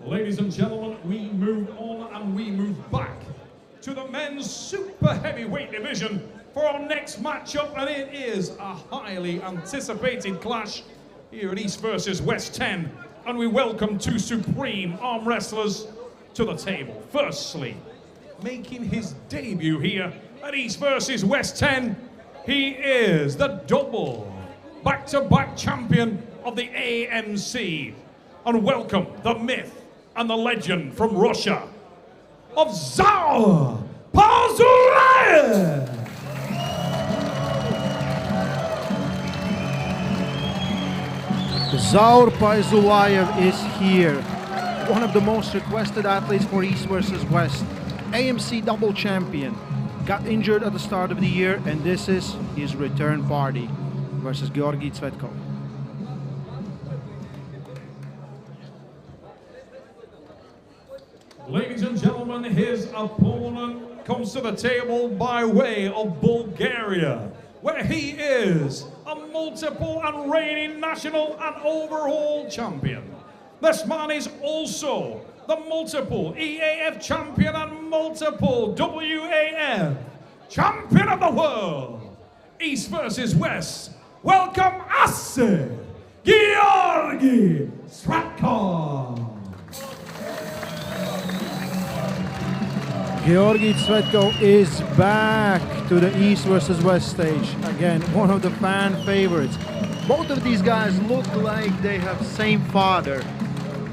Ladies and gentlemen, we move on and we move back to the men's super heavyweight division for our next matchup, and it is a highly anticipated clash here at East versus West 10, and we welcome two supreme arm wrestlers to the table. Firstly, making his debut here at East versus West 10, he is the double back-to-back champion of the AMC, and welcome the myth and the legend from Russia of Zaur Payzulaev. Zaur Payzulaev is here, one of the most requested athletes for East versus West, AMC double champion, got injured at the start of the year, and this is his return party versus Georgi Tsvetkov. Ladies and gentlemen, his opponent comes to the table by way of Bulgaria, where he is a multiple and reigning national and overall champion. This man is also the multiple EAF champion and multiple WAF champion of the world. East versus West, welcome Georgi Tsvetkov. Georgi Tsvetkov is back to the East versus West stage. Again, one of the fan favorites. Both of these guys look like they have same father.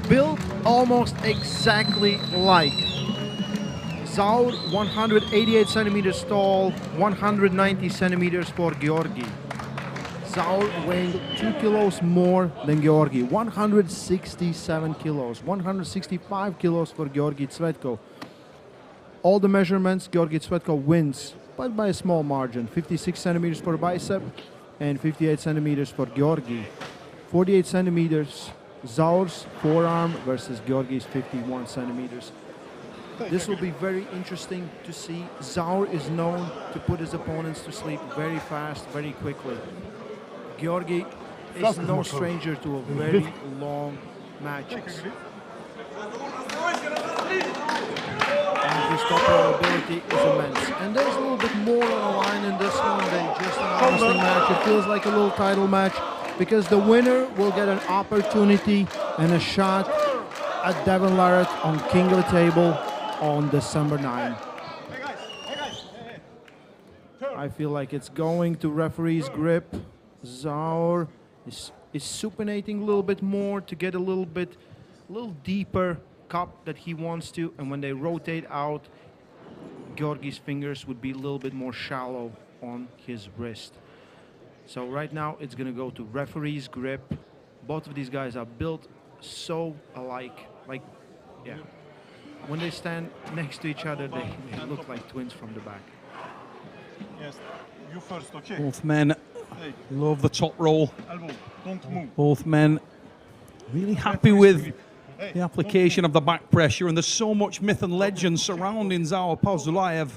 Built almost exactly like. Zaur, 188 centimeters tall, 190 centimeters for Georgi. Zaur weighing 2 kilos more than Georgi, 167 kilos, 165 kilos for Georgi Tsvetkov. All the measurements, Georgi Tsvetkov wins, but by a small margin. 56 centimeters for bicep and 58 centimeters for Georgi. 48 centimeters, Zaur's forearm versus Georgi's 51 centimeters. This will be very interesting to see. Zaur is known to put his opponents to sleep very fast, very quickly. Georgi is no stranger to a very long matches. And his top roll ability is immense. And there's a little bit more on the line in this one than just an wrestling match. It feels like a little title match because the winner will get an opportunity and a shot at Devon on King of the Table on December 9. I feel like it's going to referee's grip. Zaur is supinating a little bit more to get a little deeper cup that he wants to, and when they rotate out, Georgi's fingers would be a little bit more shallow on his wrist. So right now it's gonna go to referee's grip. Both of these guys are built so alike, yeah. When they stand next to each other, they look like twins from the back. Yes, you first, okay? Both men love the top roll. Elbow, don't move. Both men really happy with the application of the back pressure, and there's so much myth and legend surrounding Zaur Payzulaev.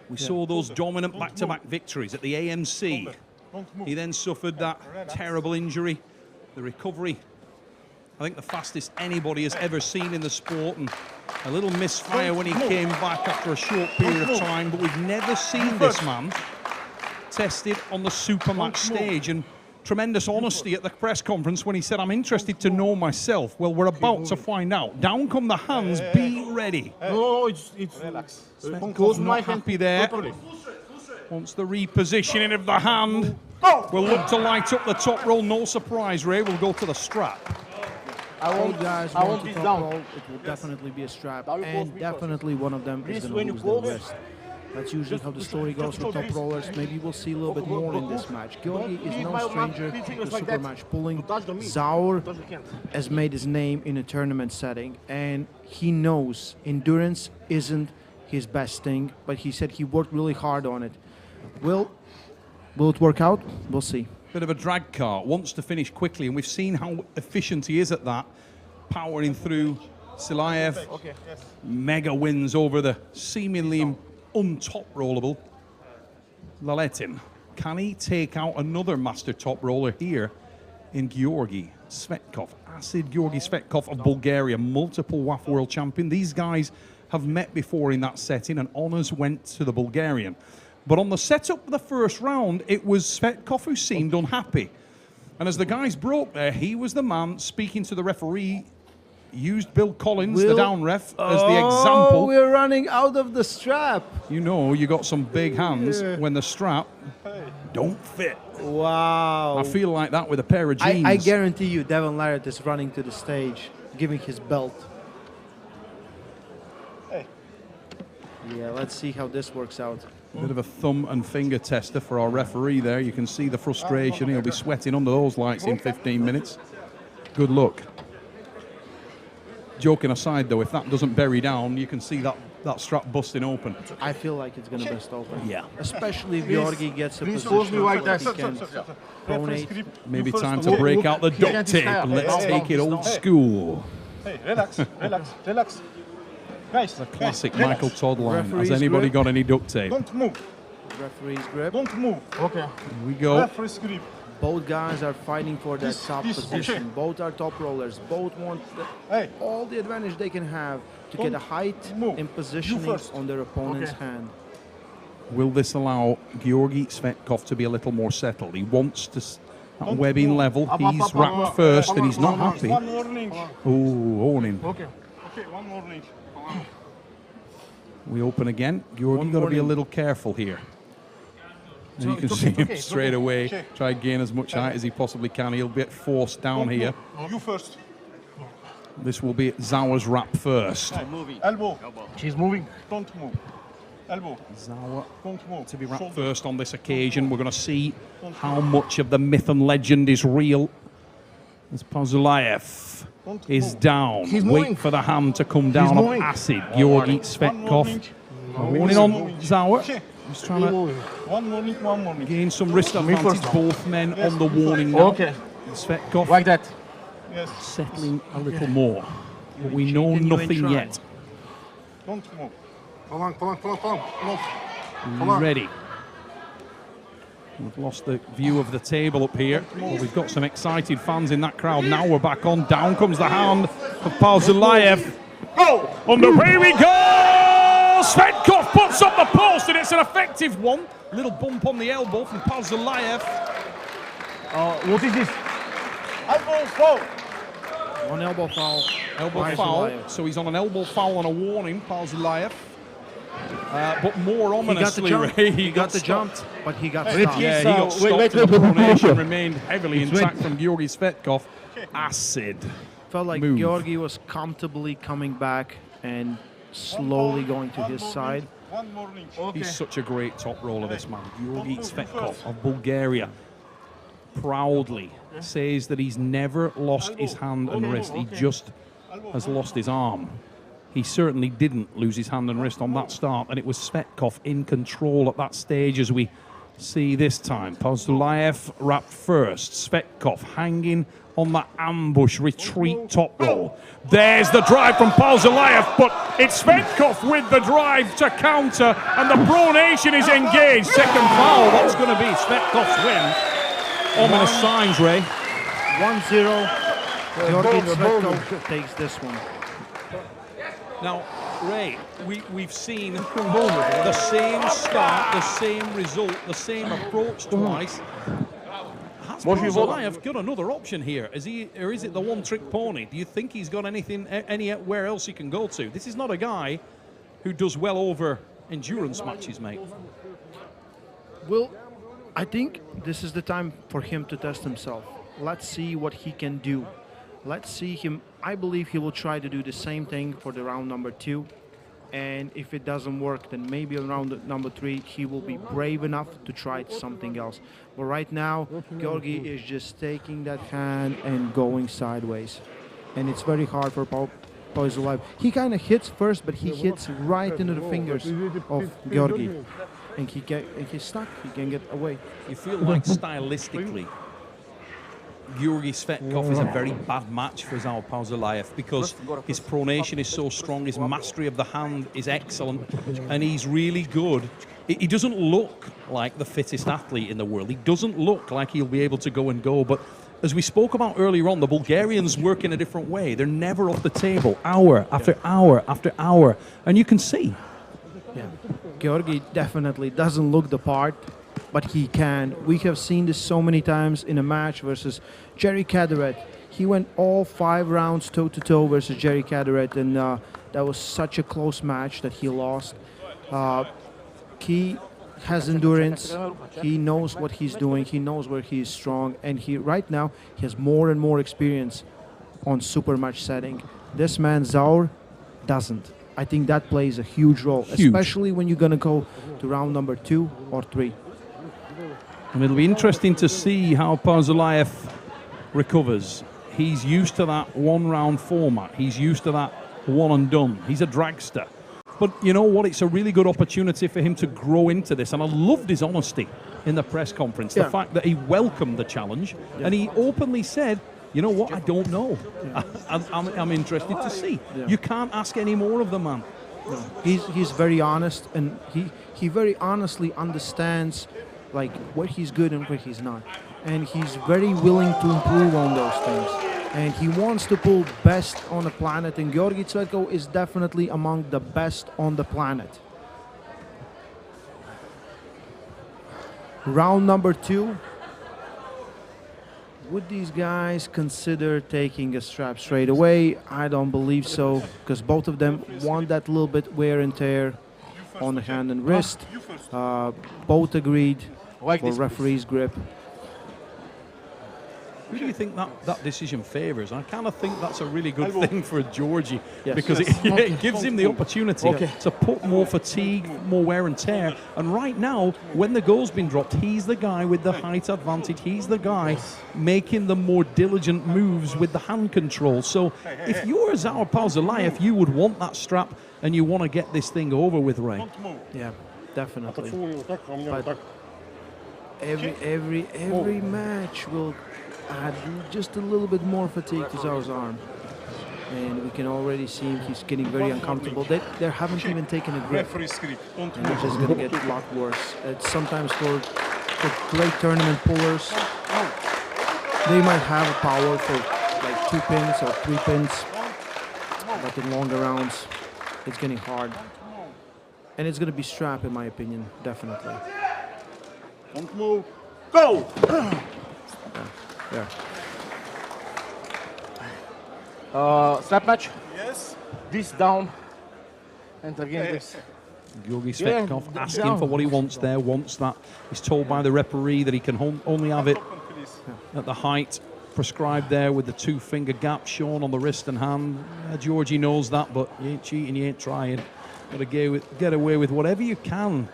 We saw those dominant back-to-back victories at the AMC. He then suffered that terrible injury, the recovery. I think the fastest anybody has ever seen in the sport, and a little misfire when he came back after a short period of time, but we've never seen this man tested on the Supermatch stage, and tremendous honesty at the press conference when he said, I'm interested to know myself. Well, we're about to find out. Down come the hands, be ready. No, it's relax. Tsvetkov's not happy there. Wants the repositioning of the hand. We'll look to light up the top roll. No surprise, Ray. We'll go to the strap. I want to top roll. It will definitely be a strap, and definitely one of them is going to lose their wrist. That's usually how the story goes with top rollers. Maybe we'll see a little bit more in this match. Georgi is no stranger to super match pulling. Zaur has made his name in a tournament setting, and he knows endurance isn't his best thing, but he said he worked really hard on it. Will it work out? We'll see. Bit of a drag car, wants to finish quickly, and we've seen how efficient he is at that, powering through Payzulaev. Mega wins over the seemingly untop rollable Laletin. Can he take out another master top roller here in Georgi Tsvetkov. Acid Georgi Tsvetkov of Bulgaria, multiple WAF world champion. These guys have met before in that setting, and honours went to the Bulgarian. But on the setup of the first round, it was Tsvetkov who seemed unhappy. And as the guys broke there, he was the man speaking to the referee, used Bill Collins, the down ref, as the example. We're running out of the strap. You know, you got some big hands when the strap don't fit. Wow. I feel like that with a pair of jeans. I guarantee you, Devon Larratt is running to the stage, giving his belt. Hey. Yeah, let's see how this works out. Bit of a thumb and finger tester for our referee there. You can see the frustration. He'll be sweating under those lights in 15 minutes. Good luck. Joking aside, though, if that doesn't bury down, you can see that strap busting open. I feel like it's going to burst open. Yeah. Especially if Georgi gets a Please position hold me like where that. he can pronate. Maybe time to break out the duct tape and let's take it old school. Hey, relax, relax, relax. Guys, The classic guys, Michael Todd line. Has Referee's anybody grip. got any duct tape? Don't move. Referee's grip. Don't move. Okay. Here we go. Referee's grip. Both guys are fighting for that top this, position. okay. Both are top rollers. Both want Hey. all the advantage they can have to get a height move. and positioning first. on their opponent's Okay. hand. Will this allow Georgi Tsvetkov to be a little more settled? He wants to at webbing level. He's wrapped first and he's not happy. One more link. Oh, owning. Okay. Okay, one more link. We open again. Georgi got to be a little careful here. And you can see him straight away try to gain as much height as he possibly can. He'll get forced down here. You first. This will be Zaur's wrap first. Elbow. She's moving. Don't move. Elbow. Zaur Don't move. to be wrapped Shoulder. first on this occasion. We're going to see how much of the myth and legend is real. As Payzulaev is down. Wait for the hand to come down on acid. Georgi Tsvetkov. Warning on Zaur. He's trying to One more link, one more link. gain some wrist advantage. Both men on the warning now. Okay. Tsvetkov Like that. Yes. settling a little more. But we know Continuing nothing trying. yet. Don't move. Along. Ready. We've lost the view of the table up here. Well, we've got some excited fans in that crowd. Now we're back on. Down comes the hand of Payzulaev. Go! On the way we go! Tsvetkov puts up the post, and it's an effective one. Little bump on the elbow from Payzulaev. What is this? Elbow foul. One elbow foul. Elbow Payzulaev. foul. So he's on an elbow foul and a warning, Payzulaev. But more ominously, Ray, He got the stopped. jump, but he got Wait, stopped. Yeah, he got stopped. wait, and the wait. pronation remained heavily intact from Georgi Tsvetkov. Acid. Felt like move. Georgi was comfortably coming back and slowly going to his side. One more link. Okay. He's such a great top roller, this man. Georgi Tsvetkov of Bulgaria proudly says that he's never lost his hand and wrist. He just has lost his arm. He certainly didn't lose his hand and wrist on that start, and it was Tsvetkov in control at that stage, as we see this time. Payzulaev wrapped first. Tsvetkov hanging on that ambush retreat top roll. There's the drive from Payzulaev, but it's Tsvetkov with the drive to counter, and the pronation is engaged. Second foul, that's going to be Svetkov's win. Ominous signs, Ray. 1-0. Georgi Tsvetkov takes this one. Now, Ray, we've seen the same start, the same result, the same approach twice. Has Payzulaev got another option here? Is he, or is it the one-trick pony? Do you think he's got anything, anywhere else he can go to? This is not a guy who does well over endurance matches, mate. Well, I think this is the time for him to test himself. Let's see what he can do. Let's see him. I believe he will try to do the same thing for the round number 2. And if it doesn't work, then maybe in round number 3, he will be brave enough to try something else. But right now, Georgi is just taking that hand and going sideways. And it's very hard for Payzulaev. He kind of hits first, but he hits right into the fingers of Georgi. And he's stuck. He can get away. You feel like stylistically, Georgi Tsvetkov is a very bad match for Zaur Payzulaev because his pronation is so strong, his mastery of the hand is excellent, and he's really good. He doesn't look like the fittest athlete in the world. He doesn't look like he'll be able to go and go, but as we spoke about earlier on, the Bulgarians work in a different way. They're never off the table, hour after hour after hour. And you can see. Yeah. Georgi definitely doesn't look the part, but he can. We have seen this so many times in a match versus Jerry Caderet. He went all 5 rounds toe-to-toe versus Jerry Caderet, and that was such a close match that he lost. He has endurance. He knows what he's doing. He knows where he is strong, and right now he has more and more experience on super match setting. This man Zaur doesn't. I think that plays a huge role, especially when you're gonna go to round number 2 or 3. And it'll be interesting to see how Payzulaev recovers. He's used to that 1-round format. He's used to that one and done. He's a dragster. But you know what? It's a really good opportunity for him to grow into this. And I loved his honesty in the press conference. The fact that he welcomed the challenge and he openly said, you know what, I don't know. I'm interested to see. You can't ask any more of the man. No. He's very honest, and he very honestly understands like where he's good and where he's not. And he's very willing to improve on those things. And he wants to pull best on the planet, and Georgi Tsvetkov is definitely among the best on the planet. Round number 2. Would these guys consider taking a strap straight away? I don't believe so, because both of them want that little bit wear and tear on the hand and wrist. Both agreed for referee's grip. Who do you think that decision favours? I kind of think that's a really good thing for Georgi, because it gives him the opportunity to put more fatigue, more wear and tear. And right now, when the goal's been dropped, he's the guy with the height advantage. He's the guy making the more diligent moves with the hand control. So if you're Zaur Payzulaev, you would want that strap and you want to get this thing over with, Ray. Yeah, definitely. But every match will add just a little bit more fatigue to Zaur's arm. And we can already see he's getting very uncomfortable. They haven't even taken a grip. And it's just going to get a lot worse. It's sometimes for great tournament pullers, they might have a power for like 2 pins or 3 pins. But in longer rounds, it's getting hard. And it's going to be strap, in my opinion, definitely. Don't move. Go! Yeah. Snap match? Yes. This down. And again this. Georgi Tsvetkov asking for what he wants there, wants that. He's told by the referee that he can only have it at the height prescribed there with the 2-finger gap shown on the wrist and hand. Georgi knows that, but you ain't cheating, you ain't trying. Got to get away with whatever you can.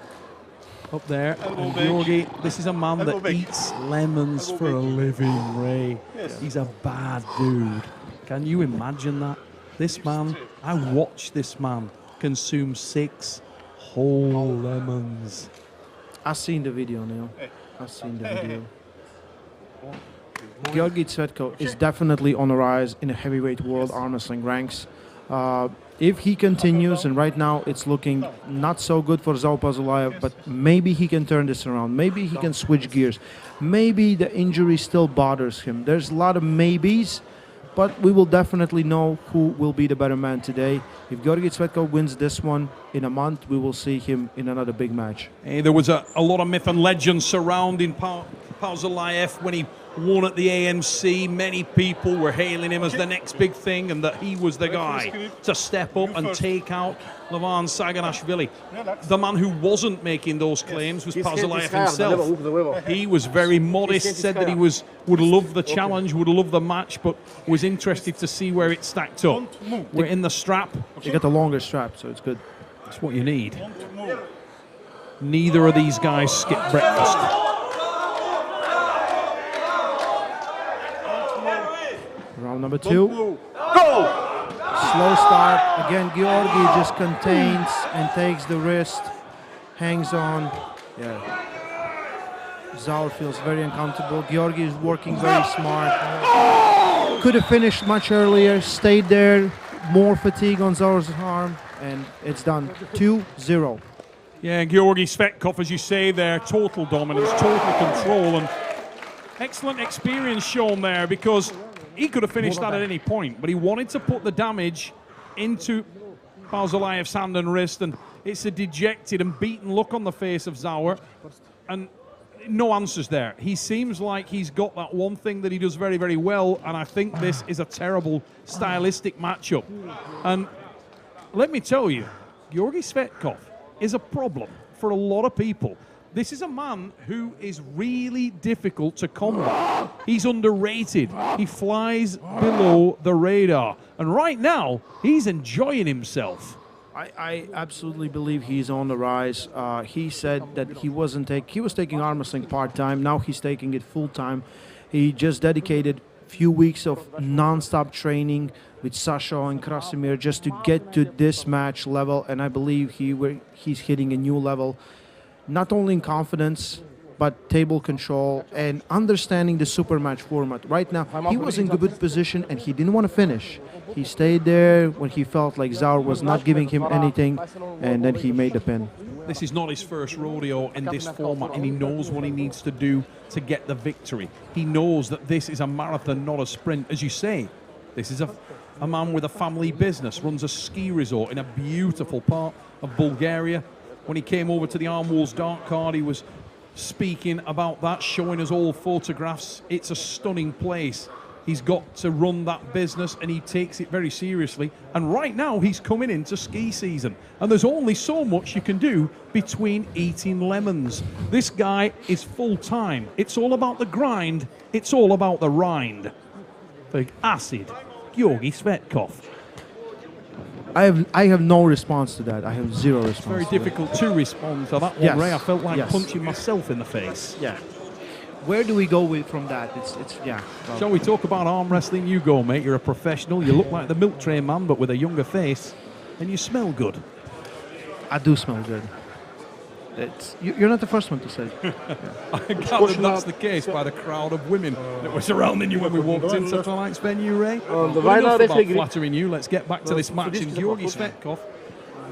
Up there, and Georgi, this is a man that eats lemons for a living, Ray. He's a bad dude. Can you imagine that? This man, I watched this man consume 6 whole lemons. I've seen the video, Neil. I've seen the video. Georgi Tsvetkov is definitely on the rise in the heavyweight world arm wrestling ranks. If he continues, and right now it's looking not so good for Zaur Payzulaev, but maybe he can turn this around. Maybe he can switch gears. Maybe the injury still bothers him. There's a lot of maybes, but we will definitely know who will be the better man today. If Georgi Tsvetkov wins this one in a month, we will see him in another big match. Hey, there was a lot of myth and legend surrounding Payzulaev when he won at the AMC. Many people were hailing him as the next big thing and that he was the guy to step up and take out Levan Saganashvili. The man who wasn't making those claims was Payzulaev himself. He was very modest, said that he would love the challenge, would love the match, but was interested to see where it stacked up. We're in the strap. You got the longer strap, so it's good. That's what you need. Neither of these guys skip breakfast. Round number 2. Go! Slow start. Again, Georgi just contains and takes the wrist, hangs on. Yeah. Zaur feels very uncomfortable. Georgi is working very smart. Could have finished much earlier, stayed there. More fatigue on Zaur's arm, and it's done. 2-0. Yeah, Georgi Tsvetkov, as you say there, total dominance, total control, and Excellent experience shown there, because he could have finished that at any point, but he wanted to put the damage into Payzulaev's hand and wrist, and it's a dejected and beaten look on the face of Zaur, and no answers there. He seems like he's got that one thing that he does very, very well, and I think this is a terrible stylistic matchup. And let me tell you, Georgi Tsvetkov is a problem for a lot of people. This is a man who is really difficult to combat. He's underrated. He flies below the radar. And right now, he's enjoying himself. I absolutely believe he's on the rise. He said that he was taking arm wrestling part-time. Now he's taking it full-time. He just dedicated a few weeks of non-stop training with Sasha and Krasimir just to get to this match level. And I believe he's hitting a new level. Not only in confidence, but table control and understanding the super match format. Right now, he was in good position and he didn't want to finish. He stayed there when he felt like Zaur was not giving him anything, and then he made the pin. This is not his first rodeo in this format, and he knows what he needs to do to get the victory. He knows that this is a marathon, not a sprint. As you say, this is a man with a family business, runs a ski resort in a beautiful part of Bulgaria. When he came over to the Arm Wars Dark Card, he was speaking about that, showing us all photographs. It's a stunning place. He's got to run that business, and he takes it very seriously. And right now, he's coming into ski season. And there's only so much you can do between eating lemons. This guy is full-time. It's all about the grind. It's all about the rind. The acid, Georgi Tsvetkov. I have no response to that. I have zero response. It's very difficult to respond to that one, Yes. Ray. I felt like Yes. punching myself in the face. Yeah. Where do we go with from that? It's yeah. Well, Shall we talk about arm wrestling? You go, mate. You're a professional. You look like the milk tray man, but with a younger face. And you smell good. I do smell good. You're not the first one to say. I gather that's the case by the crowd of women that were surrounding you when we walked into tonight's venue, Ray. But enough about flattering you. Let's get back to this match in Georgi Tsvetkov.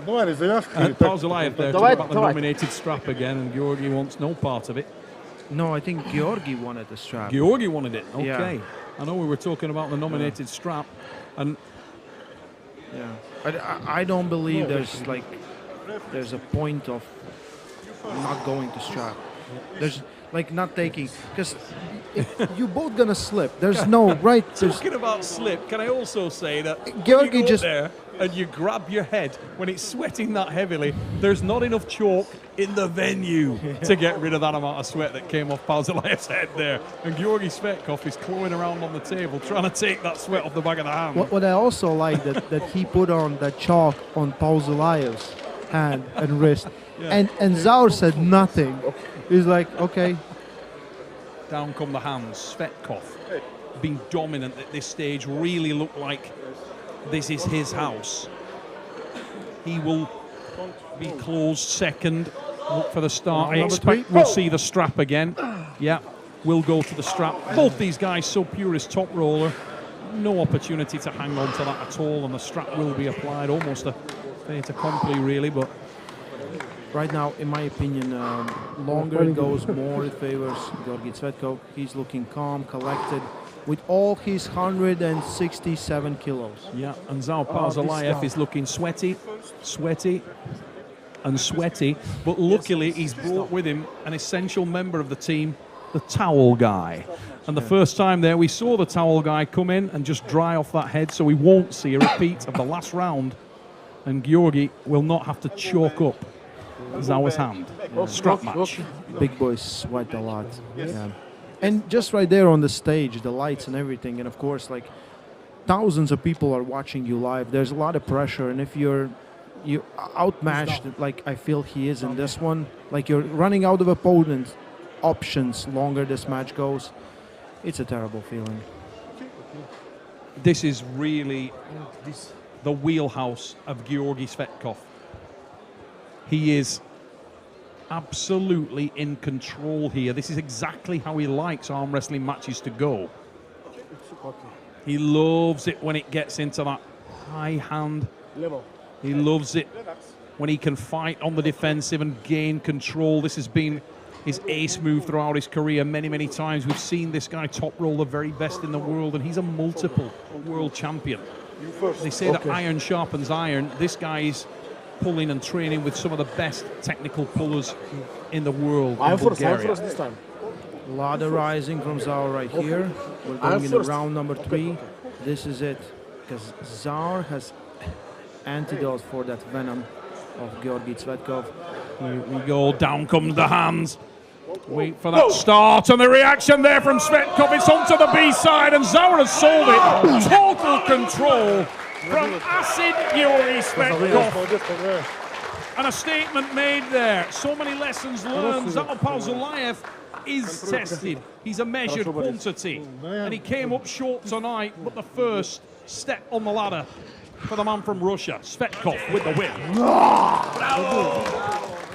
And Payzulaev there talking about the nominated strap again, and Georgi wants no part of it. No, I think Georgi wanted the strap. Georgi wanted it. Okay. Yeah. I know we were talking about the nominated strap, and Yeah. I don't believe there's a point of not going to strap. There's like not taking, because you're both gonna slip. There's no right. Talking about slip, can I also say that Georgi you go just there and you grab your head when it's sweating that heavily, there's not enough chalk in the venue to get rid of that amount of sweat that came off Payzulaev's head there. And Georgi Tsvetkov is clawing around on the table trying to take that sweat off the back of the hand. What I also like that he put on that chalk on Payzulaev's hand and wrist, and Zaur said nothing. He's like, okay. Down come the hands. Tsvetkov being dominant at this stage, really look like this is his house. He will be closed second. Look for the start. I expect we'll see the strap again. Yeah, we'll go to the strap. Both these guys so pure as top roller. No opportunity to hang on to that at all, and the strap will be applied. Almost a fait accompli, really, but Right now, in my opinion, longer it goes, more it favors Georgi Tsvetkov. He's looking calm, collected, with all his 167 kilos. yeah, and Zaur Payzulaev is looking sweaty, and sweaty, but luckily he's brought with him an essential member of the team, the towel guy. And the first time there, we saw the towel guy come in and just dry off that head, so we won't see a repeat of the last round, and Georgi will not have to chalk up Zaur's hand. Strap match. Big boys sweat a lot. Yeah. And just right there on the stage, the lights and everything, and of course, like, thousands of people are watching you live. There's a lot of pressure, and if you outmatched, like I feel he is in this one, like you're running out of opponent options longer this match goes, it's a terrible feeling. This is really the wheelhouse of Georgi Tsvetkov. He is absolutely in control here. This is exactly how he likes arm wrestling matches to go. He loves it when it gets into that high hand. He loves it when he can fight on the defensive and gain control. This has been his ace move throughout his career many, many times. We've seen this guy top roll the very best in the world, and he's a multiple world champion. They say that iron sharpens iron. This guy is pulling and training with some of the best technical pullers in the world in Bulgaria. this time. Ladder rising from Zaur right here. We're going into round number 3. This is it, because Zaur has antidote for that venom of Georgi Tsvetkov. Here we go, down comes the hands. Wait for that start, and the reaction there from Tsvetkov. It's onto the B side, and Zaur has sold it. Total control from Acid Georgi Tsvetkov. And a statement made there. So many lessons learned. Zaur Payzulaev is tested. He's a measured quantity. And he came up short tonight, but the first step on the ladder for the man from Russia, Tsvetkov, with the win.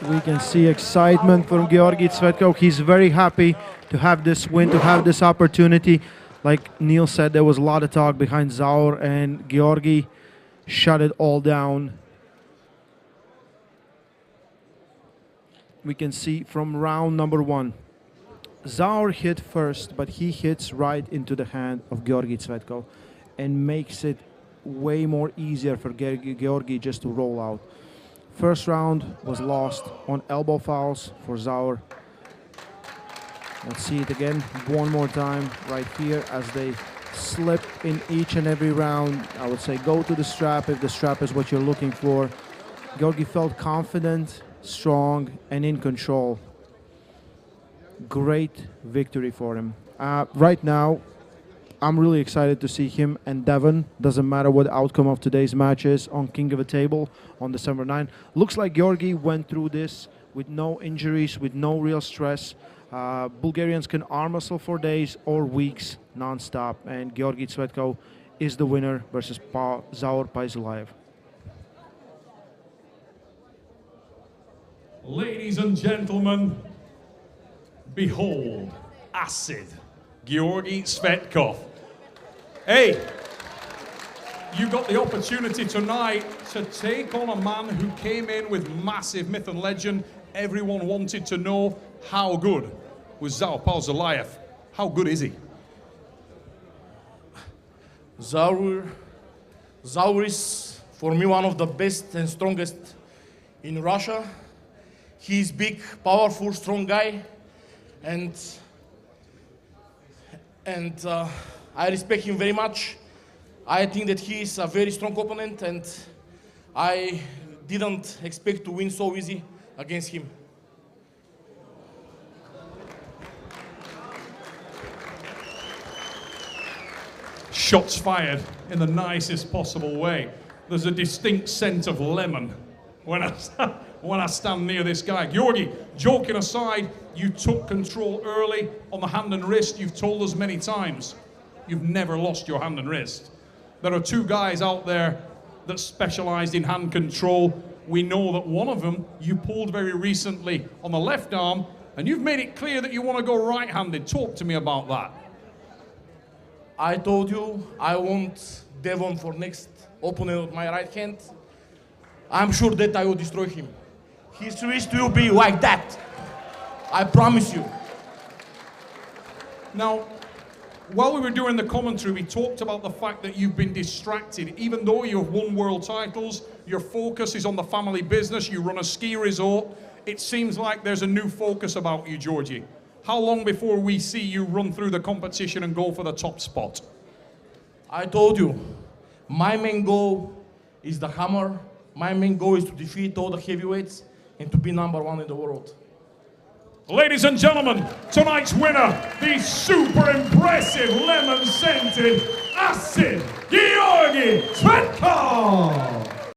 We can see excitement from Georgi Tsvetkov. He's very happy to have this win, to have this opportunity. Like Neil said, there was a lot of talk behind Zaur, and Georgi shut it all down. We can see from round number 1. Zaur hit first, but he hits right into the hand of Georgi Tsvetkov and makes it way more easier for Georgi just to roll out. First round was lost on elbow fouls for Zaur. Let's see it again one more time right here as they slip in each and every round. I would say go to the strap if the strap is what you're looking for. Georgi felt confident, strong, and in control. Great victory for him. Right now, I'm really excited to see him and DEVON. Doesn't matter what the outcome of today's match is on King of the Table on December 9. Looks like Georgi went through this with no injuries, with no real stress. Bulgarians can arm wrestle for days or weeks non-stop, and Georgi Tsvetkov is the winner versus Zaur Payzulaev. Ladies and gentlemen, behold, Acid Georgi Tsvetkov. Hey, you got the opportunity tonight to take on a man who came in with massive myth and legend. Everyone wanted to know how good was Zaur Payzulaev. How good is he? Zaur is, for me, one of the best and strongest in Russia. He's big, powerful, strong guy, and I respect him very much. I think that he is a very strong opponent, and I didn't expect to win so easy against him. Shots fired in the nicest possible way. There's a distinct scent of lemon when I stand near this guy. Georgi, joking aside, you took control early on the hand and wrist. You've told us many times you've never lost your hand and wrist. There are 2 guys out there that specialized in hand control. We know that one of them you pulled very recently on the left arm, and you've made it clear that you want to go right-handed. Talk to me about that. I told you I want DEVON for next opponent with my right hand. I'm sure that I will destroy him. His wrist will be like that. I promise you. Now, while we were doing the commentary, we talked about the fact that you've been distracted. Even though you've won world titles, your focus is on the family business. You run a ski resort. It seems like there's a new focus about you, Georgi. How long before we see you run through the competition and go for the top spot? I told you, my main goal is the hammer. My main goal is to defeat all the heavyweights and to be #1 in the world. Ladies and gentlemen, tonight's winner, the super impressive lemon-scented Acid Georgi Tsvetkov.